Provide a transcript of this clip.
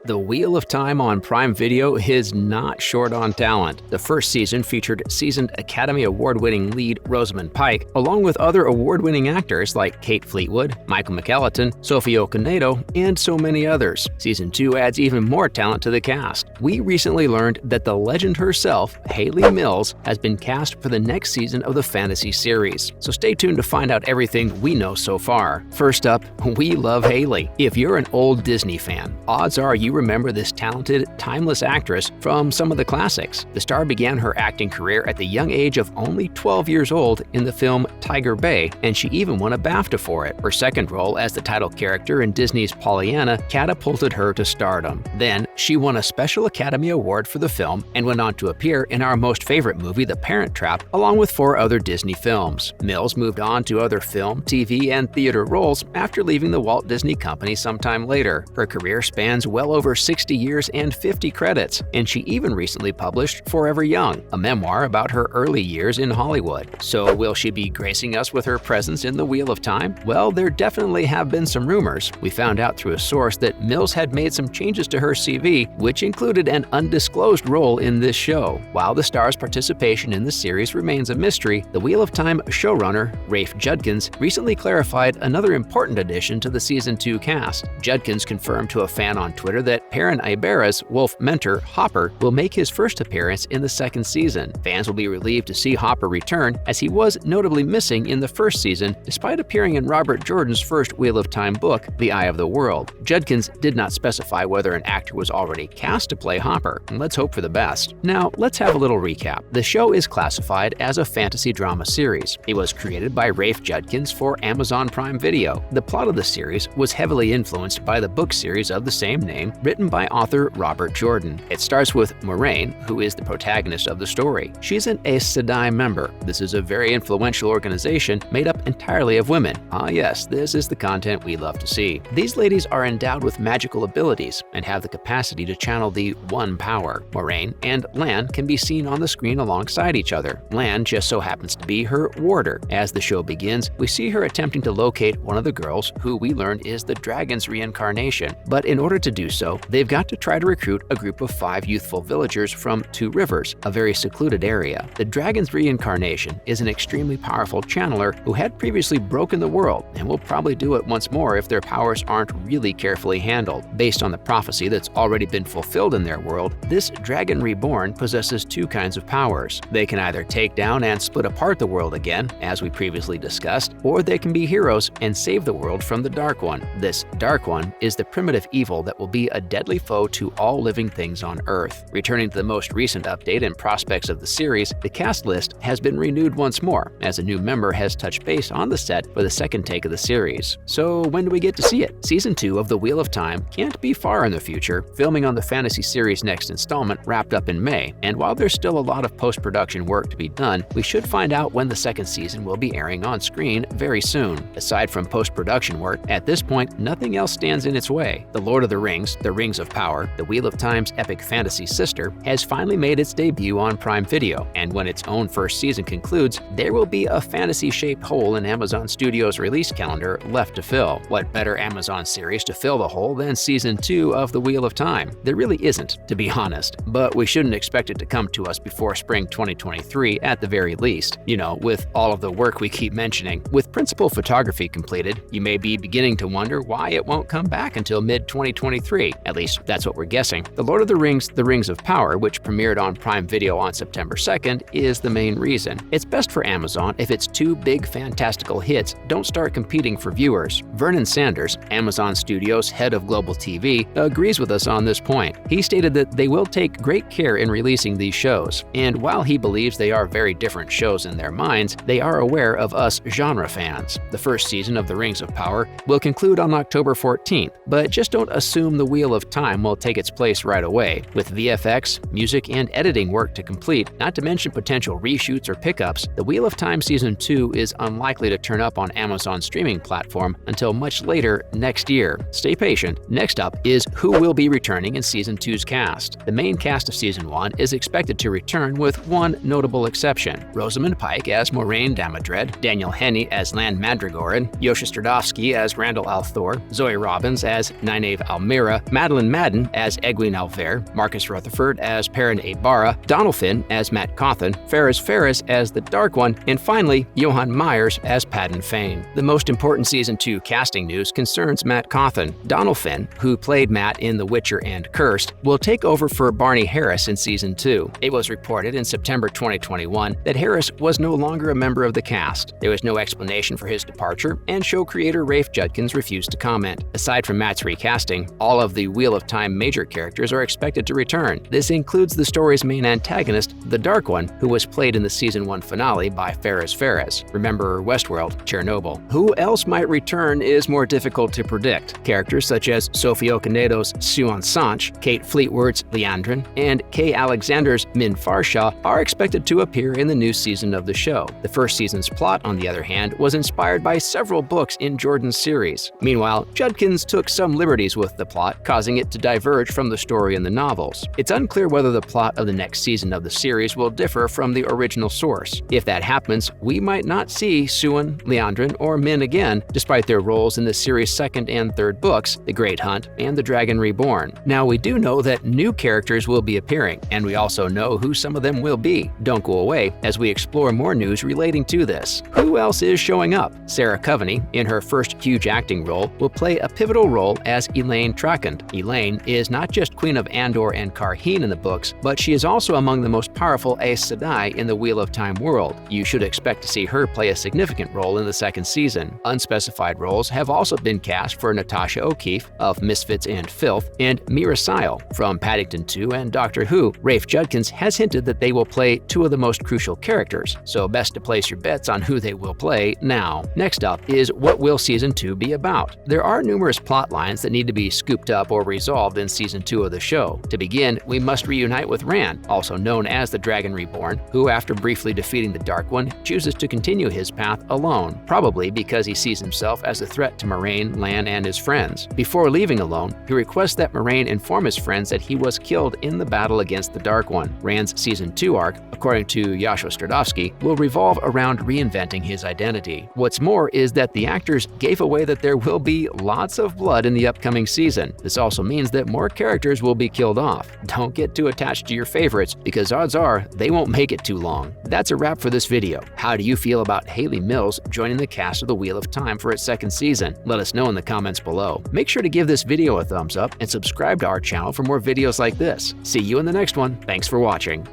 The Wheel of Time on Prime Video is not short on talent. The first season featured seasoned Academy Award-winning lead Rosamund Pike, along with other award-winning actors like Kate Fleetwood, Michael McElhatton, Sophie Okonedo, and so many others. Season 2 adds even more talent to the cast. We recently learned that the legend herself, Hayley Mills, has been cast for the next season of the fantasy series. So stay tuned to find out everything we know so far. First up, we love Hayley. If you're an old Disney fan, odds are you remember this talented, timeless actress from some of the classics. The star began her acting career at the young age of only 12 years old in the film Tiger Bay, and she even won a BAFTA for it. Her second role as the title character in Disney's Pollyanna catapulted her to stardom. Then, she won a Special Academy Award for the film and went on to appear in our most favorite movie, The Parent Trap, along with 4 other Disney films. Mills moved on to other film, TV, and theater roles after leaving the Walt Disney Company sometime later. Her career spans well over 60 years and 50 credits, and she even recently published Forever Young, a memoir about her early years in Hollywood. So will she be gracing us with her presence in the Wheel of Time? Well, there definitely have been some rumors. We found out through a source that Mills had made some changes to her CV, which included an undisclosed role in this show. While the star's participation in the series remains a mystery, the Wheel of Time showrunner, Rafe Judkins, recently clarified another important addition to the Season 2 cast. Judkins confirmed to a fan on Twitter that Perrin Ibarra's wolf mentor, Hopper, will make his first appearance in the second season. Fans will be relieved to see Hopper return, as he was notably missing in the first season, despite appearing in Robert Jordan's first Wheel of Time book, The Eye of the World. Judkins did not specify whether an actor was already cast to play Hopper, and let's hope for the best. Now, let's have a little recap. The show is classified as a fantasy drama series. It was created by Rafe Judkins for Amazon Prime Video. The plot of the series was heavily influenced by the book series of the same name, written by author Robert Jordan. It starts with Moraine, who is the protagonist of the story. She's an Aes Sedai member. This is a very influential organization made up entirely of women. Ah yes, this is the content we love to see. These ladies are endowed with magical abilities and have the capacity to channel the One Power. Moraine and Lan can be seen on the screen alongside each other. Lan just so happens to be her warder. As the show begins, we see her attempting to locate one of the girls, who we learn is the dragon's reincarnation. But in order to do so, they've got to try to recruit a group of 5 youthful villagers from Two Rivers, a very secluded area. The dragon's reincarnation is an extremely powerful channeler who had previously broken the world and will probably do it once more if their powers aren't really carefully handled. Based on the prophecy that's already been fulfilled in their world, this dragon reborn possesses 2 kinds of powers. They can either take down and split apart the world again, as we previously discussed, or they can be heroes and save the world from the Dark One. This Dark One is the primitive evil that will be a deadly foe to all living things on Earth. Returning to the most recent update and prospects of the series, the cast list has been renewed once more, as a new member has touched base on the set for the second take of the series. So when do we get to see it? Season 2 of The Wheel of Time can't be far in the future. Filming on the fantasy series' next installment wrapped up in May, and while there's still a lot of post-production work to be done, we should find out when the second season will be airing on screen very soon. Aside from post-production work, at this point, nothing else stands in its way. The Lord of the Rings, The Rings of Power, the Wheel of Time's epic fantasy sister, has finally made its debut on Prime Video, and when its own first season concludes, there will be a fantasy-shaped hole in Amazon Studios' release calendar left to fill. What better Amazon series to fill the hole than Season 2 of The Wheel of Time? There really isn't, to be honest, but we shouldn't expect it to come to us before spring 2023 at the very least. You know, with all of the work we keep mentioning. With principal photography completed, you may be beginning to wonder why it won't come back until mid-2023. At least, that's what we're guessing. The Lord of the Rings, The Rings of Power, which premiered on Prime Video on September 2nd, is the main reason. It's best for Amazon if its 2 big fantastical hits don't start competing for viewers. Vernon Sanders, Amazon Studios' head of global TV, agrees with us on this point. He stated that they will take great care in releasing these shows, and while he believes they are very different shows in their minds, they are aware of us genre fans. The first season of The Rings of Power will conclude on October 14th, but just don't assume The Wheel of Time will take its place right away. With VFX, music, and editing work to complete, not to mention potential reshoots or pickups, The Wheel of Time Season 2 is unlikely to turn up on Amazon's streaming platform until much later next year. Stay patient. Next up is who will be returning in Season 2's cast. The main cast of Season 1 is expected to return with one notable exception. Rosamund Pike as Moraine Damodred, Daniel Henney as Lan Mandragoran, Yosha Stradovsky as Randall Althor, Zoe Robbins as Nynaeve Almira, Madeline Madden as Egwene Alver, Marcus Rutherford as Perrin Aybara, Donalfin as Matt Cawthon, Ferris as the Dark One, and finally, Johann Myers as Padden Fane. The most important Season 2 casting news concerns Matt Cawthon. Donalfin, who played Matt in The Witcher and Cursed, will take over for Barney Harris in Season 2. It was reported in September 2021 that Harris was no longer a member of the cast. There was no explanation for his departure, and show creator Rafe Judkins refused to comment. Aside from Matt's recasting, all of the Wheel of Time major characters are expected to return. This includes the story's main antagonist, the Dark One, who was played in the Season 1 finale by Ferris. Remember Westworld, Chernobyl. Who else might return is more difficult to predict. Characters such as Sophie Okonedo's Suan Sanch, Kate Fleetwood's Leandrin, and Kay Alexander's Min Farshaw are expected to appear in the new season of the show. The first season's plot, on the other hand, was inspired by several books in Jordan's series. Meanwhile, Judkins took some liberties with the plot, causing it to diverge from the story in the novels. It's unclear whether the plot of the next season of the series will differ from the original source. If that happens, we might not see Suan, Leandrin, or Min again, despite their roles in the series' second and third books, The Great Hunt and The Dragon Reborn. Now, we do know that new characters will be appearing, and we also know who some of them will be. Don't go away as we explore more news relating to this. Who else is showing up? Sarah Coveney, in her first huge acting role, will play a pivotal role as Elaine Trakand. Elaine is not just Queen of Andor and Karheen in the books, but she is also among the most powerful Aes Sedai in the Wheel of Time world. You should expect to see her play a significant role in the second season. Unspecified roles have also been cast for Natasha O'Keefe of Misfits and Filth and Mira Sile from Paddington 2 and Doctor Who. Rafe Judkins has hinted that they will play two of the most crucial characters, so best to place your bets on who they will play now. Next up is what will Season 2 be about? There are numerous plot lines that need to be scooped up or resolved in Season 2 of the show. To begin, we must reunite with Rand, also known as the Dragon Reborn, who after briefly defeating the Dark One, chooses to continue his path alone, probably because he sees himself as a threat to Moraine, Lan, and his friends. Before leaving alone, he requests that Moraine inform his friends that he was killed in the battle against the Dark One. Rand's Season 2 arc, according to Joshua Stradovsky, will revolve around reinventing his identity. What's more is that the actors gave away that there will be lots of blood in the upcoming season. This also means that more characters will be killed off. Don't get too attached to your favorites, because odds are they won't make it too long. That's a wrap for this video. How do you feel about Hayley Mills joining the cast of The Wheel of Time for its second season? Let us know in the comments below. Make sure to give this video a thumbs up and subscribe to our channel for more videos like this. See you in the next one. Thanks for watching.